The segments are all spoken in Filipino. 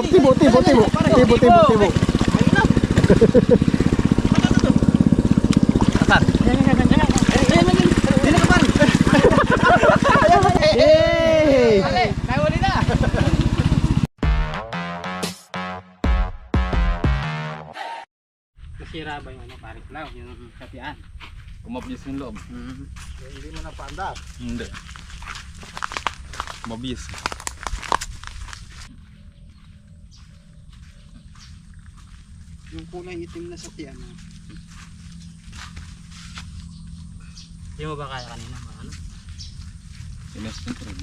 tibo. Asan? Dili ka par. Yay! Nahuli na. Nasira ba yung ano parik lang, yung kapian? Kumabis yung loob. Hindi mo na paandar. Hindi. Kumabis. Yung kulay itim na sa tiyan. Hindi mo ba kaya kanina ano? Inestin ko rin.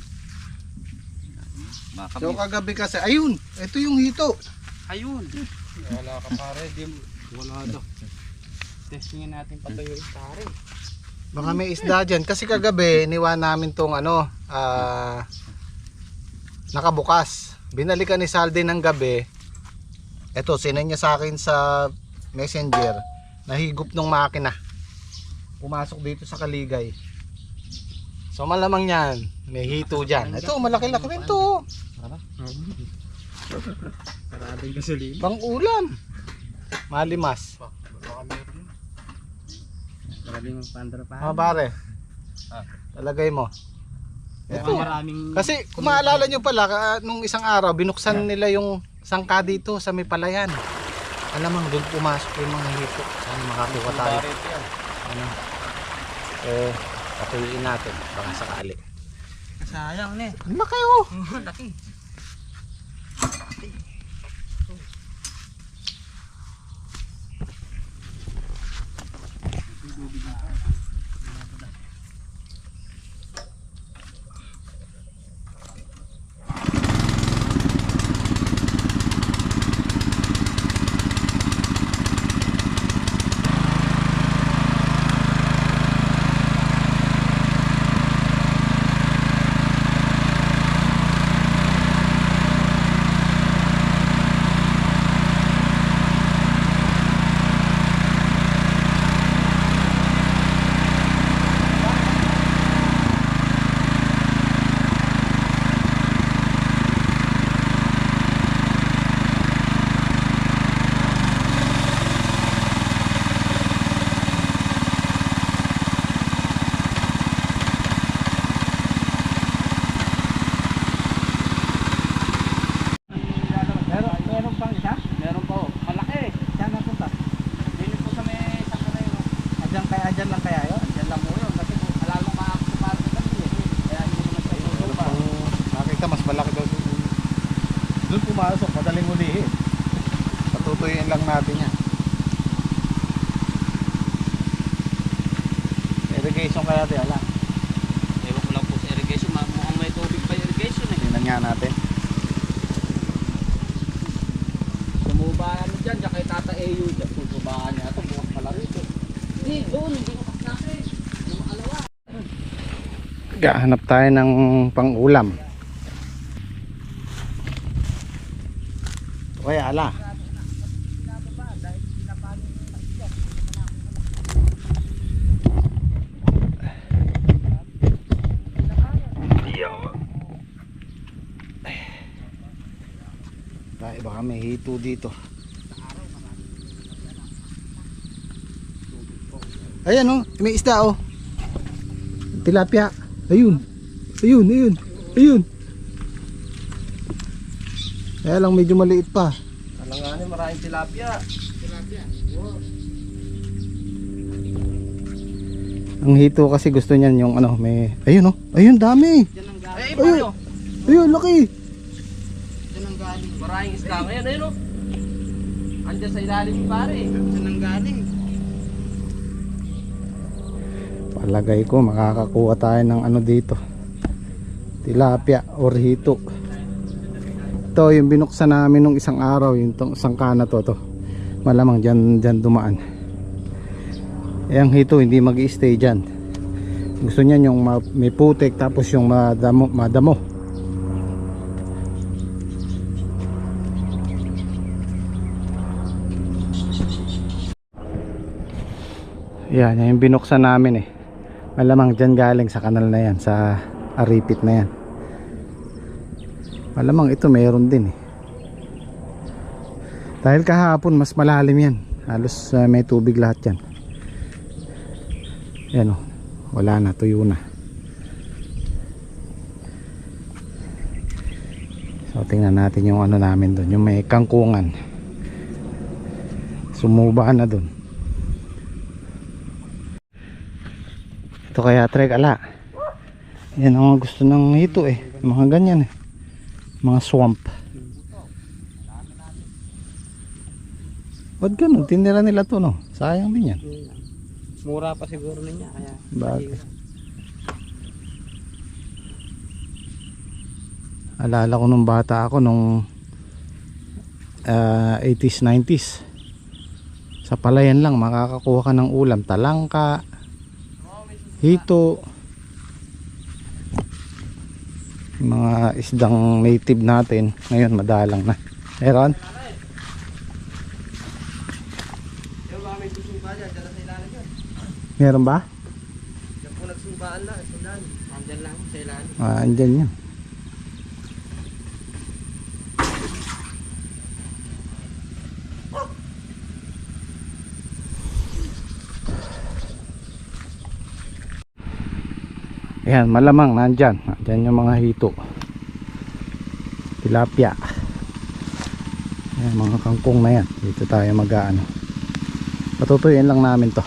So kagabi kasi, ayun, ito yung hito. Ayun. Wala ka pare, wala daw. Testingin natin patuyo yung pare. Baka may isda dyan. Kasi kagabi, niwan namin tong ano, nakabukas. Binalikan ni Salde ng gabi. Ito, sinend niya sa akin sa messenger. Nahigop ng makina. Pumasok dito sa Kaligay. So malamang yan, may hito dyan. Ito, malaki-laki rin to. Maraming gasolina. Pang ulam. Malimas. Baka meron. Maraming pandra pa. Mga pare. Talagay mo. Ito. Maraming Kasi kung maalala nyo pala, nung isang araw, binuksan nila yung sangka dito sa may palayan. Alamang doon pumasok yung mga hito. Sana makakuha tayo. Ano? Patuyuin natin. Baka sakali. sayang ne. Ang laki oh. Laki. Doon pumasok, madaling ulihin. Patutuyin lang natin yan. Irrigation kaya di ala. Ewan ko lang po sa irrigation, mukhang may tubig pa irrigation eh. Tingnan nga natin. Sumubaan dyan, kay Tata Eyo dyan. Sumubaan niya ito, bukas pala rito. Hindi, doon, hindi ko natin. Yung alawa. Gahanap tayo ng pang-ulam. Kaya ala. Tayo baka may hito dito. Ayan oh, may isda oh. Tilapia. Ayun. Kaya lang medyo maliit pa. Alanganin, maraming tilapia. Wow. Ang hito kasi gusto niyan yung ano, may ayun oh. Ayun dami. Diyan ang galing. Ayun, laki. Diyan ang galing. Maraming isda ngayon, ayun o. Andiyan sa ilalim pare. Diyan ang galing. Palagay ko makakakuha tayo ng ano dito. Tilapia or hito. Ito yung binuksan namin nung isang araw, yung sangka na to. Malamang dyan dumaan. Eh ang hito hindi mag-i-stay dyan. Gusto niyan yung may putik tapos yung madamo. Yan yung binuksan namin eh. Malamang dyan galing sa kanal na yan, sa aripit na yan. Malamang ito mayroon din eh. Dahil kahapon mas malalim yan. Halos may tubig lahat yan. Yan o. Wala na, tuyo na. So tingnan natin yung ano namin doon, yung may kangkungan. Sumuba na doon. Ito kaya trek ala. Yan ang gusto ng hito eh. Mga ganyan eh. Mga swamp. Ba't ganun? Tinira nila to no? Sayang din yan. Mura pa siguro niya kaya. Bakit? Alala ko nung bata ako nung 80s, 90s. Sa palayan lang makakakuha ka ng ulam, talangka, hito, mga isdang native natin. Ngayon madalang na. Meron? Meron ba? Diyan po nagsubaan na, andyan lang sa ilalim. Andyan yan. Ayan, malamang nandyan. Nandyan yung mga hito. Tilapia. Ayan, mga kangkong na yan. Dito tayo mag-aano. Patutuyin lang namin to.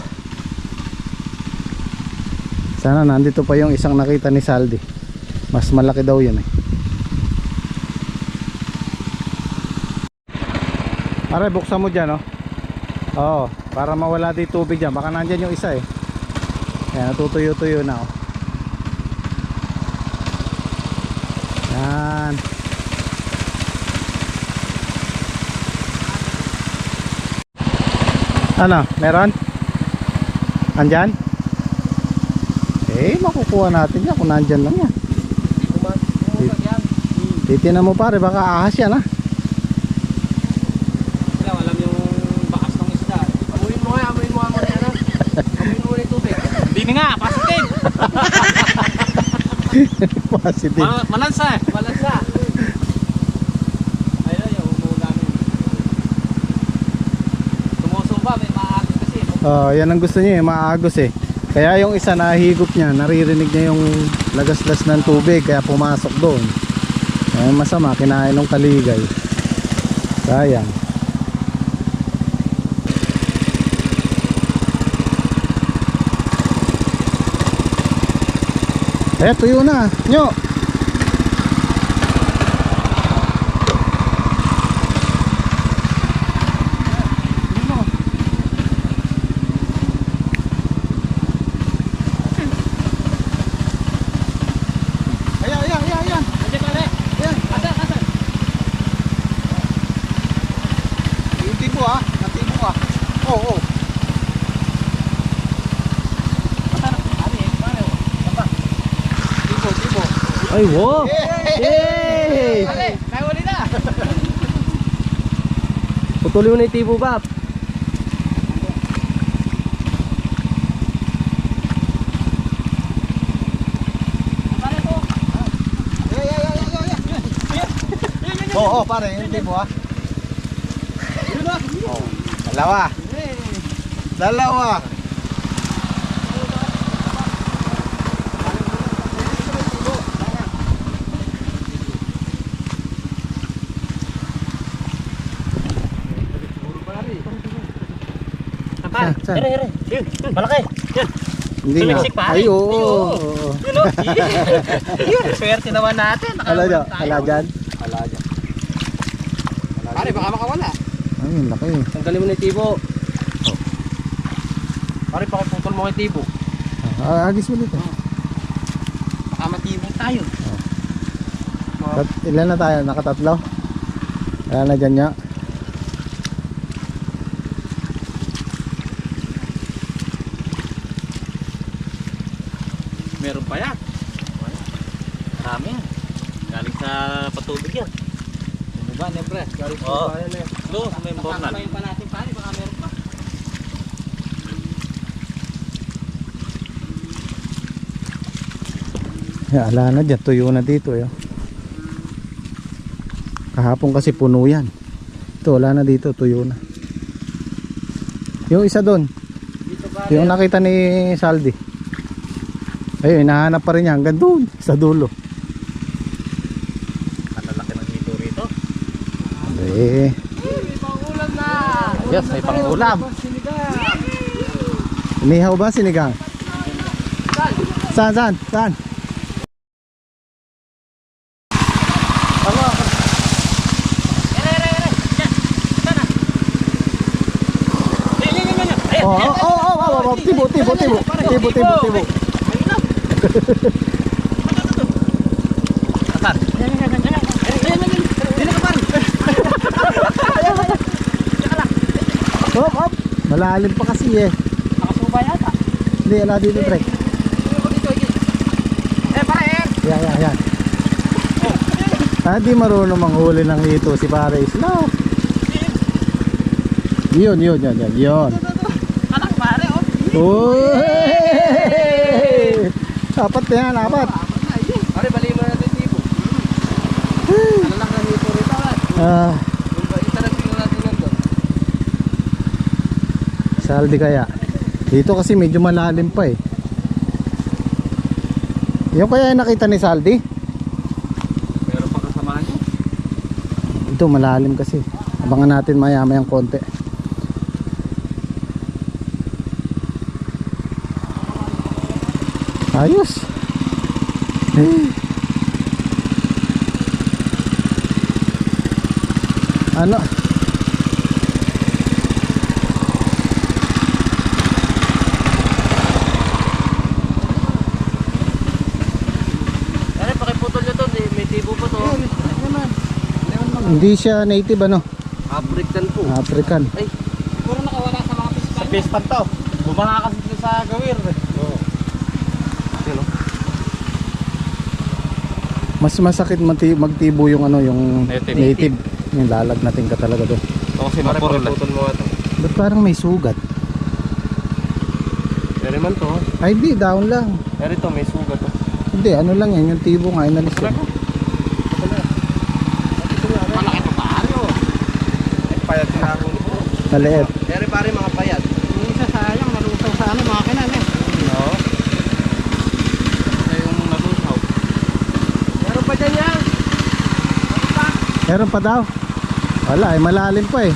Sana nandito pa yung isang nakita ni Saldi. Mas malaki daw yun eh. Aray, buksan mo dyan oh. Oo, para mawala dito tubig dyan. Baka nandyan yung isa eh. Ayan, natutuyo-tuyo na oh. Yan. Ano, meron? Andyan? Makukuha natin yan kung nandyan lang yan. Titinan mo pare, baka ahas yan ha. Sila alam yung bakas ng isda. Amuin mo nga na yan ha. Amuin mo na yung tubig. Hindi nga, positive. Positive. Malansa eh. Malansa. Ayun yung umulamin. Tumusumba, may maagos kasi. Yan ang gusto niya eh, maagos eh. Kaya yung isa nahigop niya, naririnig niya yung lagaslas ng tubig, kaya pumasok doon. Kaya masama, kinain ng kaligay. Sayang. Tuyo na, nyo. Ay, wow! Yay! Nahuli na! Putulin mo na yung tibo, Bap. Oo, pare, yung tipo ha. Dalawa. Dalawa. Saan? Here. Yun, malaki. Yun. Hindi nga. Tumiksik pa. Ay, oo. Yun o. Yun, swerte naman natin. Ala dyan. Ala dyan. Pare, baka makawala. Ay, laki. Tanggalin mo na yung tibo. Pare, pakiputol mo kay tibo. Agis mo dito. Baka matibong tayo. Ilan na tayo? Nakatatlo? Wala na dyan niya. Meron pa yan. Marami yan. Galing sa patubig yan. Ano ba, Nebre? Oo. Lo, sa may bornal. Pakakain pa natin, pare, baka meron pa. Ala na dyan. Tuyo na dito. Kahapon kasi puno yan. Ito, wala na dito, tuyo na. Yung isa doon, Dito ba? yung nakita ni Saldi. Ayun, hinahanap pa rin niya hanggang doon, sa dulo. Malalaki ng dito rito. Eh, May pangulam na. Yes, may pangulam. inihaw ba sinigang? Saan? Oh, tibo. Asan? Op. Malalim pa kasi eh. Nakasuba yata. Hindi, ala dito, Trek. Yan. Di marunong manghuli ng hito si Pare Isla. Yun. Anak pare, oh. Uy! Apat na yan, apat. Pare, bali mo natin tipo. Ano lang na hito rito, Ah, Itanagin natin nandun. Saldi kaya. Dito kasi medyo malalim pa eh. Yung kaya yung nakita ni Saldi? Meron pa kasamahan niyo? Ito malalim kasi. Abangan natin maya-mayang konti. Ayos. Ano? Pare, pakiputol nyo to. May tipo po to. Hindi siya native ano? African po. African. Siguro nakawala sa mga pispan. Sa pispan to. Bumaha kasi dito sa gawir. Oo. Sino? Mas masakit magtibo yung ano yung Native. Yung lalag natin ka talaga doon. Ito kasi mapuro lang. Pakiputol mo ito. Ba't parang may sugat? Pero man to. Ay di, down lang. Pero ito may sugat to. Hindi, ano lang yan, yung tibo nga, inalis yan. Malaki pa pare, oh. Payat na ako. Maliit. Pero pare mga payat. Yung isa sayang, nalusaw sa ano, mga kinan eh. Oo. Ito yung nalusaw. Meron pa dyan yan. Meron pa daw? Wala, ay malalim pa eh.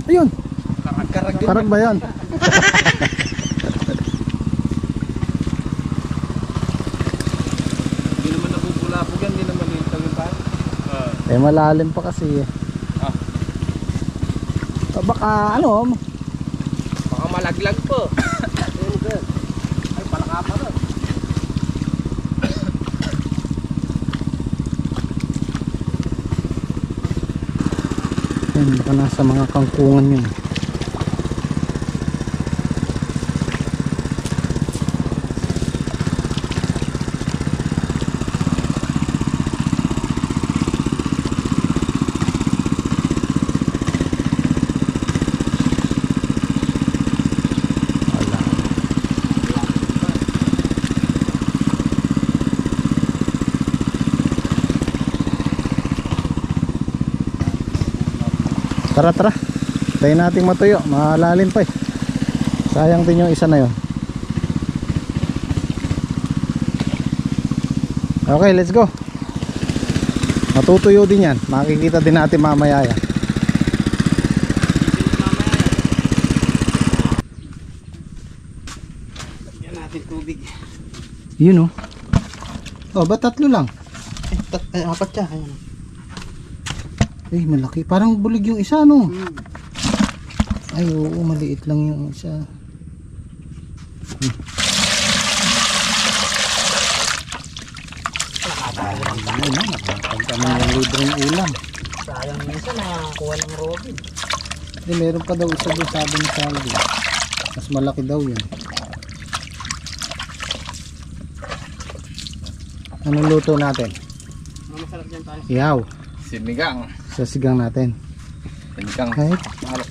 Ayun. Karag ba yan? Hindi naman nabubulabog yan. Hindi naman lintang yung tayo. Eh malalim pa kasi eh. Baka ano, Baka malaglag po. Ay, palaka pa rin. yan, baka nasa mga kangkungan yun. Tara. Tayo nating matuyo. Malalim pa eh. Sayang din yung isa na yun. Okay, let's go. Matutuyo din yan. Makikita din natin mamaya yan. Lagyan natin tubig. Yun oh. Oh, ba't tatlo lang? Apat siya. Ayan. Eh, malaki. Parang bulig yung isa, no? Ay, oo, maliit lang yung isa. Ayun, no? Nakakag kami yung libreng ulam. Sayang minsan nakakuha ng Robin. Eh, meron pa daw isa doon, sabi ni Saldi. Mas malaki daw yun. Anong luto natin? Masarap dyan tayo. Ihaw. Sinigang. sa sigang natin. Sinigang. Kahit Malo.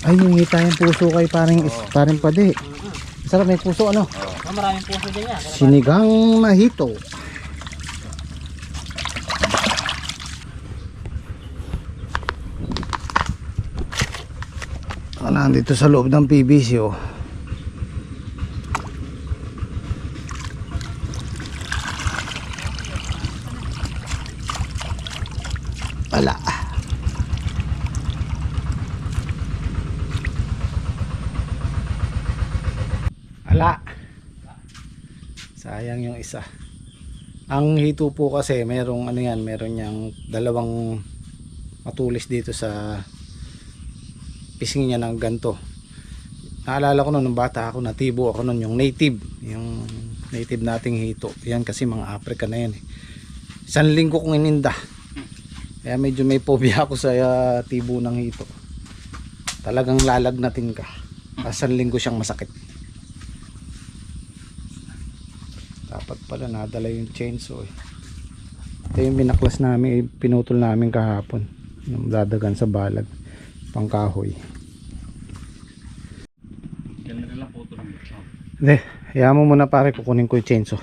ay hingi tayong puso kay paring padi. Sarap, may puso ano? Maraming puso din yan. Sinigang na hito. Nandito sa loob ng PVC oh. Wala. Wala. Sayang yung isa. Ang hito po kasi merong ano yan, meron yang dalawang matulis dito sa pising niya ng ganto. Naalala ko noon nung bata ako, natibo ako noon yung native nating hito. Yan kasi mga Africa na yan eh. 1 linggo kong ininda. Kaya medyo may phobia ako sa tibo ng hito. Talagang lalagnatin ka. 1 linggo siyang masakit. Dapat pala nadala yung chainsaw eh. Ito yung binaklas namin, pinutol namin kahapon. Yung dadagan sa balag, pangkahoy. Yan na lang photo lang. Hindi, hayaan mo muna pare, kukunin ko yung chainsaw.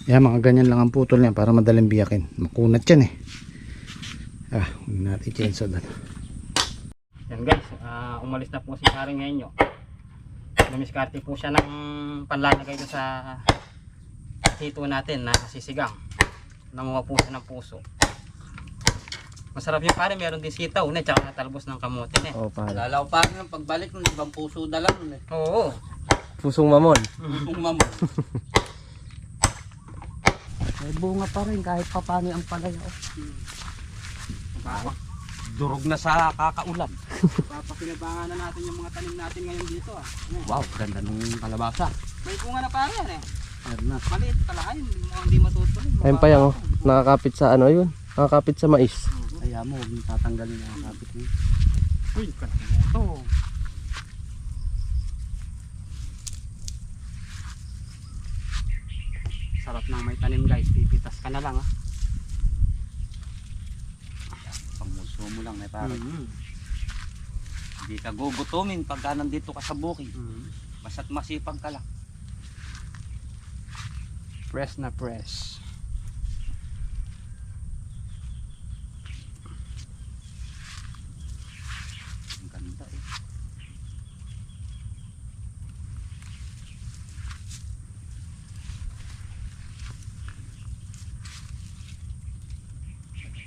Yan, mga ganyan lang ang putol niya para madaling biyakin. Makunat yan eh. Huwag natin yung chainsaw doon. Yan guys, umalis na po si Haring Henyo. Dumiskarte po siya ng panlalagay doon sa hito natin na sisigang. Nanguha po siya ng puso. Masarap yung pare, meron din sitaw na tsaka talbos ng kamote na. Oo pare. Lalaw pa rin ang pagbalik ng ibang puso dalang eh. Oo. Pusong mamon. Pusong mamon. May bunga pa rin kahit papano ang palaya. Durog na sa kakaulan. Papakinabangan na natin yung mga tanim natin ngayon dito ah. Wow, ganda nung kalabasa. May bunga na pare yan eh. Meron na. Maliit pala ay, mukhang hindi matutuloy. Ayun pa yan oh. Nakakapit sa ano yun? Nakakapit sa mais. Kaya mo, huwag mong tatanggalin ang kapit mo. Uy, ganda mo ito. Sarap ng may tanim guys, pipitas ka na lang ah. Panguso mo lang, parang hindi ka gugutumin pagka nandito ka sa bukid. Basta't masipag ka lang. Press na press. Ang ganda eh.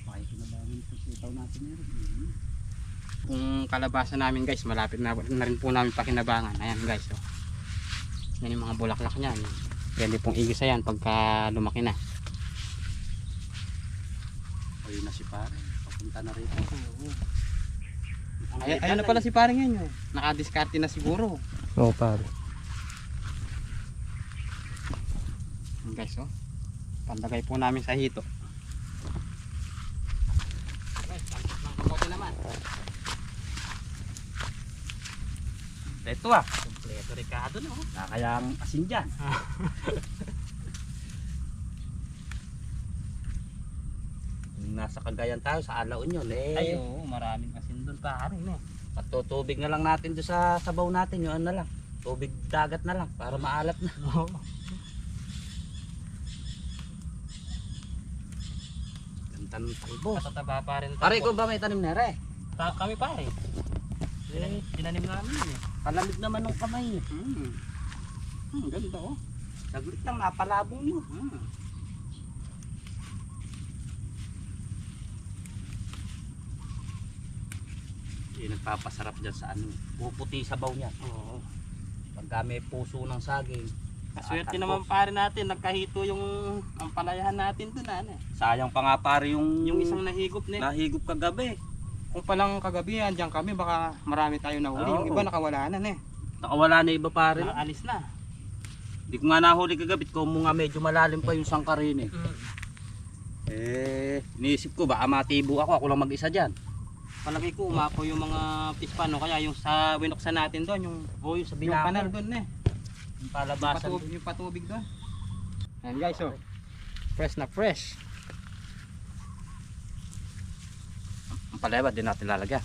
Makikinabangan ito sa itaw natin meron. Kung kalabasa namin guys, malapit na rin po namin pakinabangan. Ayan guys oh. Yan yung mga bulaklak niyan. Pwede pong igisa yan pagka lumaki na. Ayun na si pare. Papunta na rito. Ayan na pala si paring yan yun. Nakadiskarte na siguro. Oo pare. Ayan guys oh. Pandagay po namin sa hito. Guys, tangkap ng kamote naman. Ito ah. Kompleto Ricardo no. Kaya ang asin dyan. Nasa Cagayan tayo sa Alaon yun eh. Ay oo, maraming asin doon pare eh. Patutubig na lang natin doon sa sabaw natin. Yung ano na lang. Tubig dagat na lang para maalat na. Ganda ng talbo. Matataba pa rin. Pare ko ba may tanim na re? Kami pare. Tinanim namin yun eh. Palamig naman ng kamay. Ganda oh. Saglit lang napalabong mo. Yung nagpapasarap dyan sa ano. Puputi sabaw niya. Oo. Pagka may puso ng saging. Swerte naman pare natin, nagkahito yung ang palayahan natin doon ano eh. Sayang pa nga pare yung Isang nahigop na. nahigop kagabi. Kung palang kagabi andiyan kami baka marami tayo nahuli. Yung Oo. iba nakawala na eh. Nakawala na iba pare. Nakaalis na. Hindi ko nga nahuli kagabi kung nga medyo malalim pa yung sangkarin eh. Iniisip ko baka matibo ako lang mag-isa dyan. Palagay ko umapo yung mga pispano kaya yung sa winoksan natin doon yung Sa yung binako. kanal doon eh. Yung palabasan. Yung patubig doon. Ayan guys oh. Fresh na fresh. Ang paleba, di natin lalagyan.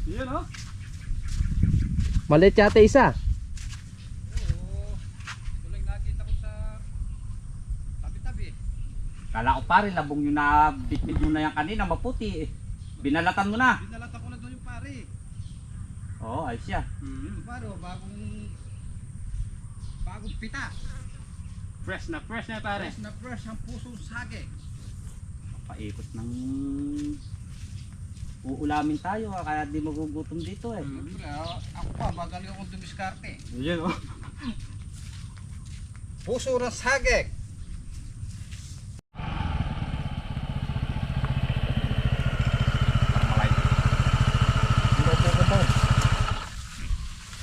Yun oh. Maliit yata isa. Kala ko pare, labong yung nabitbit mo na yan kanina, maputi eh. Binalatan mo na. Binalatan ko na doon yung pare. Oo, ayos yan. Pare, bagong pita. Fresh na pare. Fresh ang pusong sage. Paikot ng uulamin tayo, kaya di magugutom dito eh. Siyempre, ako pa, magaling akong dumiskarte. Yun oh. Puso ng sage.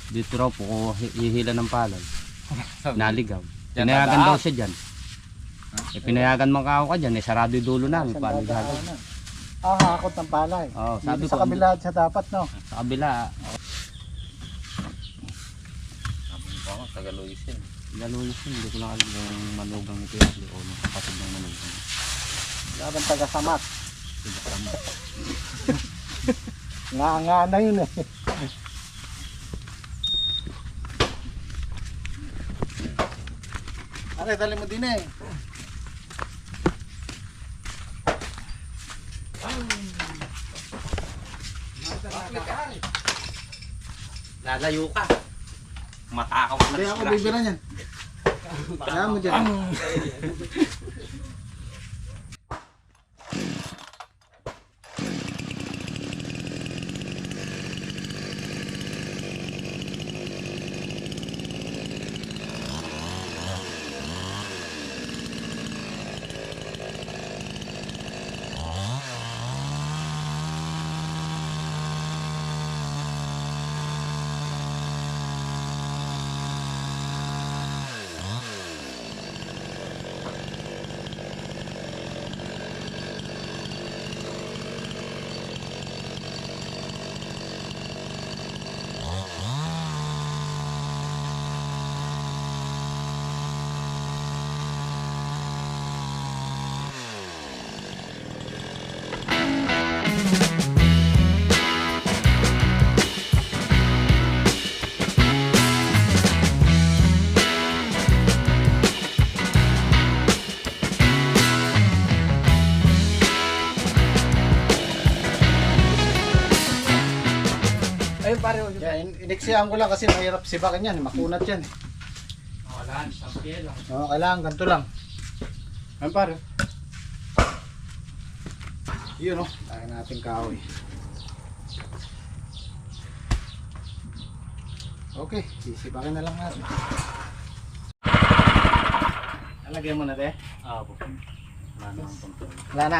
Dito raw po, hihila ng palay. Naligaw. Pinayagan daw siya dyan. Eh, pinayagan mo ka dyan, eh, sarado yung dulo namin. Paano gagawin? Hakot ng palay. Oo, sabi Sa ko, kabila siya dapat, no? sa kabila. Tagaluisin. Galulis yun, hindi ko lang alam yung manugang ni Kuya o yung kapatid ng manugang. Laban taga-samat. Nga na yun eh. Aray, dali mo din eh. Lalayo ka. Matakaw ka Hindi ako bibira niyan. Kaya mo dyan. Ayun pare. Yan, iniksihan ko lang kasi mahirap sibakan yan. Makunat yan. Wala, sabi lang. Oo, kailangan ganito lang. Ayun pare. Yun o. Kaya natin kahoy. Okay, sisibakin na lang natin. Alagyan mo na te. Ah, po. Wala na ang kontrol. Wala na.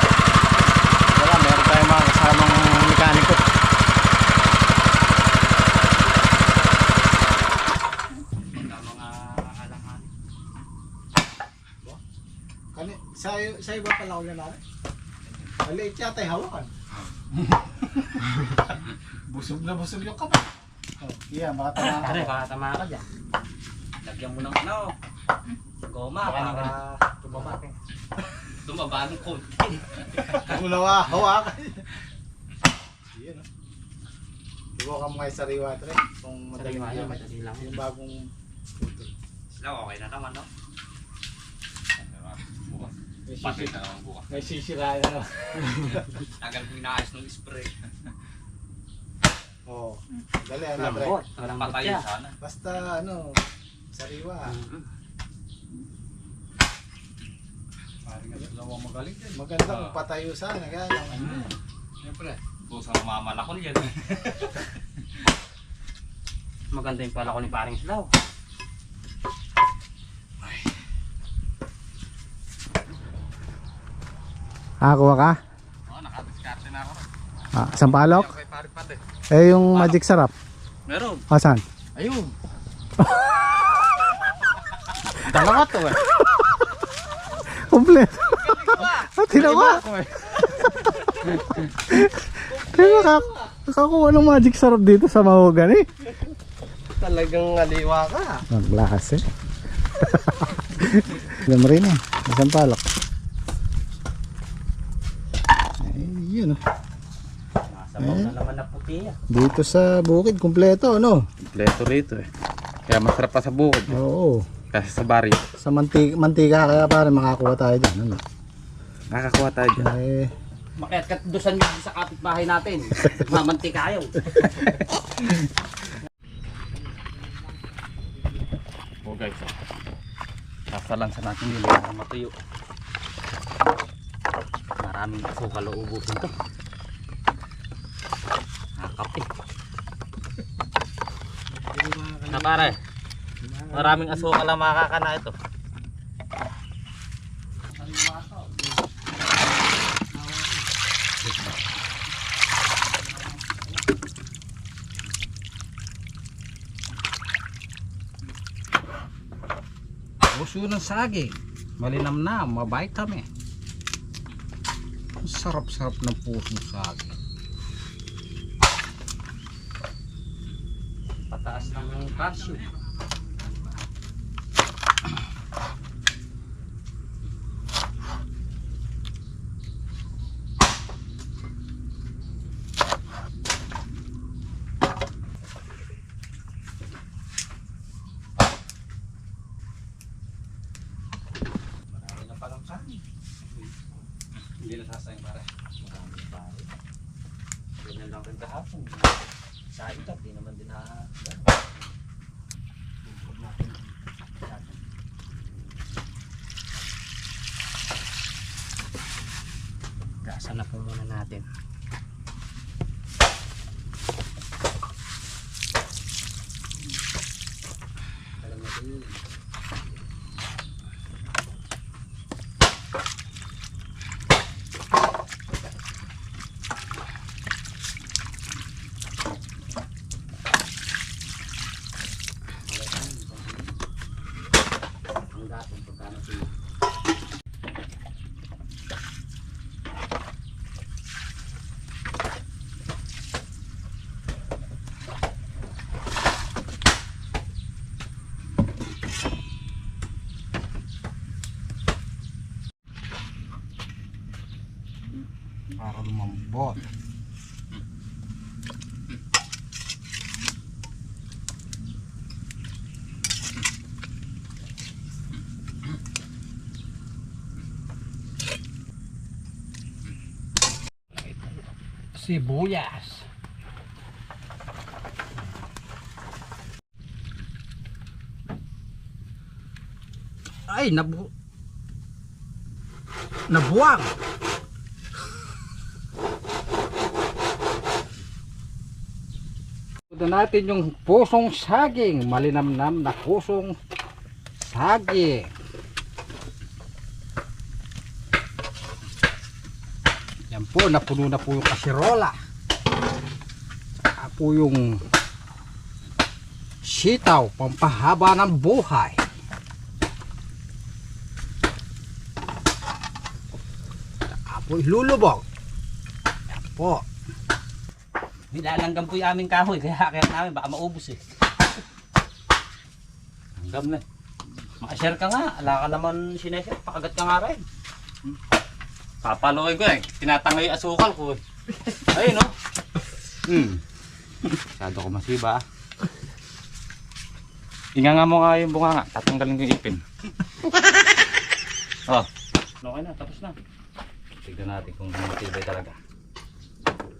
Wala, meron tayong mga kasamang mekaniko. Mga alangan. Sa iba pala ko yan natin. Maliit yata yung hawakan. Busog na busog yung kapal. Oh, iya, baka tama Pare, ka. baka tama ka dyan. Lagyan mo ng ano, goma para Tumaba ka. tumaba ng konti. Unawa, hawakan. Iyan, no? Iwakan mo kayo sariwa ito rin. Kung madaling Sariwa yun, yan, madali lang. yung bagong putol. Sila, okay na naman, no? Pati na naman bukas. May sisira na. Tagal ko inaayos ng spray. Oo. Dali, ano, pre. Lambot. Walang Patay butya. sana. Basta, ano, sariwa. Parang nga dalawang magaling din. Maganda kung patayo sana. Kaya lang, Siyempre, busang mamalakol yan. Maganda yung pala ko ni paring Slaw. kuha ka? Oo, nakadiskarte na ako. Sampalok? Kay pare pati. Eh, yung magic sarap. Meron. Asan? Ayun. Dalawa to eh. Kompleto. Tinawa. Kaya nakakuha ng magic sarap dito sa mahogany. Talagang aliwa ka. Ang klase. Alam rin eh. Isang palak. Ay, yun oh. Sabaw na naman na puti yan. Dito sa bukid, kumpleto, no? Kompleto rito eh. Kaya masarap pa sa bukid. Oo. Kasi sa baryo. Sa mantika kaya pare makakuha tayo dyan, ano? Nakakakuha tayo dyan. Eh, Makiat dusan nyo sa kapitbahay natin. Mamanti kayo. Oh guys, sasalansa natin nila para matuyo. Maraming asukal o ubusin to. Nakapi. Na pare, maraming asukal ang makakana ito. Puso ng saging, malinamnam, mabait kami. Ang sarap-sarap ng pusong saging. Pataas ng calcium. Marami na palang kanin. Hindi na sasayang pare. Marami na pare. Ganyan lang rin kahapon. Sa ikat, di naman din na. Gasan na po muna natin. Ang gatong pagkano siya. Para lumambot. Sibuyas. Ay, nabuwang. Ito natin yung pusong saging, malinamnam na pusong saging. Yan po, napuno na po yung kasirola. Saka po yung sitaw, pampahaba ng buhay. Saka po ilulubog. Yan po. Nilalanggam po yung aming kahoy, kaya kaya namin baka maubos eh. Langgam na. Makashare ka nga, ala ka naman sineshare, pakagat ka nga rin. Papaluin ko eh, tinatangay yung asukal ko eh. Ayun no? Masyado ko masiba ah. Inganga mo nga yung bunga nga, tatanggalin ko yung ipin. Oh, okay na, tapos na. Tignan natin kung matibay talaga.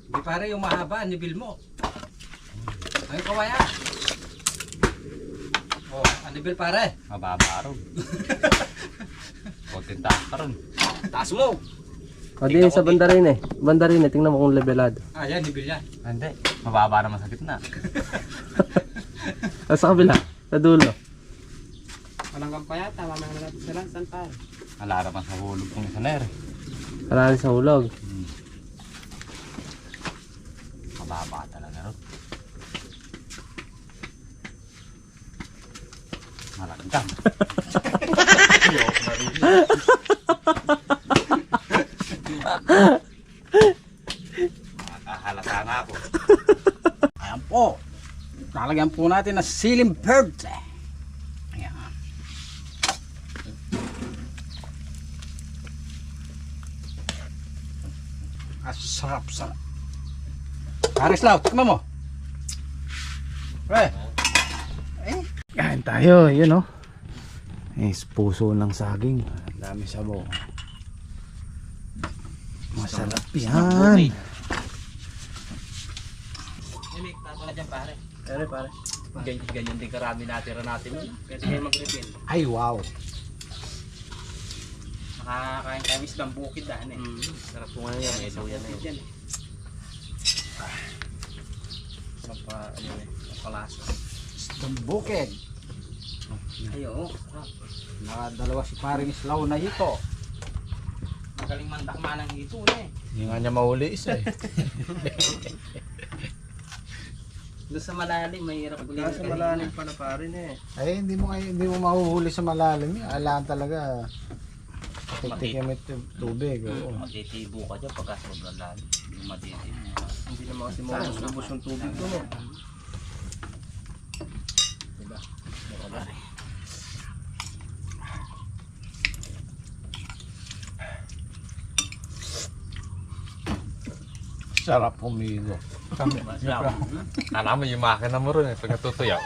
Hindi pare yung mahaba, nibil mo. Ay, kawaya. Oh, anibil pare. Mababa ron. Konting taas pa ron. Taas mo. O di sa bandarine. Bandarine, tingnan mo kung levelado. Ah, yan, nibil yan. Hindi, mababa naman sa gitna. O sa kabila, sa dulo. Walang kampayata, mamaya na natin sila. Saan pa? Alara pa sa hulog kong isa na rin. Marami sa hulog. Mababa talaga ron. Malagdam. Makakahalata lalagyan po natin ng siling verde. Ayan. Sarap. Paris Lau, tikman mo. Pre. Kain tayo, yun oh. Puso ng saging. Ang dami sabaw. Masarap yan. Pare. Ganyan din karami natira natin. Pwede kayo mag-refill. Ay, wow. Nakakain tayo isang bukid daan eh. Sarap po nga yan. May luya na yun. Sarap pa, ano eh, palasa. Isang bukid. Ayo, Nakadalawa si paring islaw na hito. magaling mandakma ng hito na eh. Hindi nga niya mahuli isa eh. Doon sa malalim, mahirap ulit. Sa malalim pa na pare na eh. Ay, hindi mo mahuhuli sa malalim. Alaan talaga. Tikim ito tubig. Oo. Matitibo ka dyan pagka sobrang lalim. Yung matitibo. Hindi naman kasi maubos yung tubig ko no. Sarap humigo. Alam mo yung makina mo rin eh, pag natutuyaw.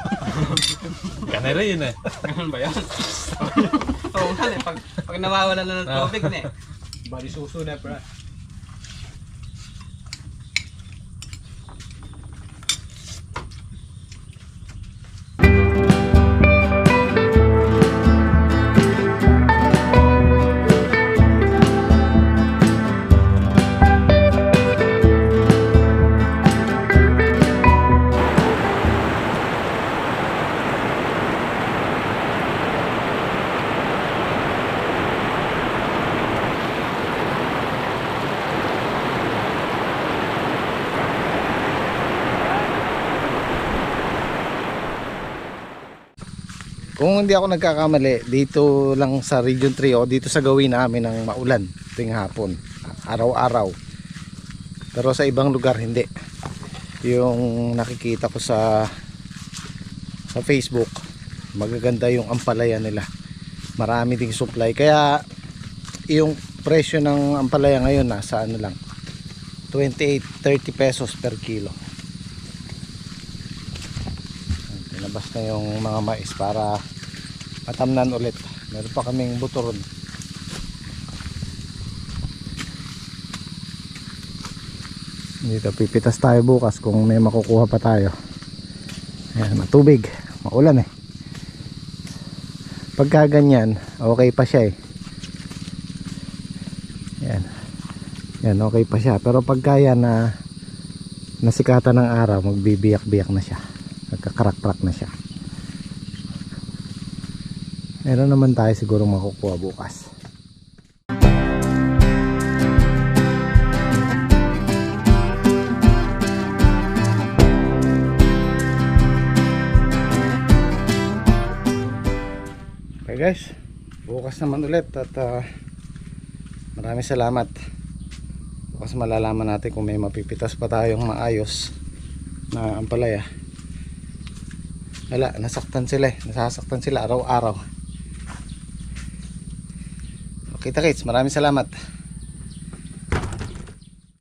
Kanera yun eh. Ganun ba yan? Oo nga eh, pag nawawala na ng tubig na eh. Bali suso na pre. Kung hindi ako nagkakamali, dito lang sa Region 3 o dito sa gawin namin ng maulan tuwing hapon, araw-araw. Pero sa ibang lugar hindi. Yung nakikita ko sa Facebook, magaganda yung ampalaya nila. Marami ding supply. Kaya yung presyo ng ampalaya ngayon nasa ano lang, 28-30 pesos per kilo. Tinabas na yung mga mais para matamnan ulit. Meron pa kaming buto ron. Dito pipitas tayo bukas kung may makukuha pa tayo. Ayan, matubig, maulan eh. Pagka ganyan, okay pa siya eh. Yan. Yan, okay pa siya. Pero pagka yan na nasikatan ng araw, magbibiyak-biyak na siya. Nagkakarak-karak na siya. Meron naman tayo siguro makukuha bukas. Okay guys, bukas naman ulit at maraming salamat. Bukas malalaman natin kung may mapipitas pa tayong maayos na ampalaya. Wala, nasasaktan sila araw-araw. Okay, kita-kits, maraming salamat.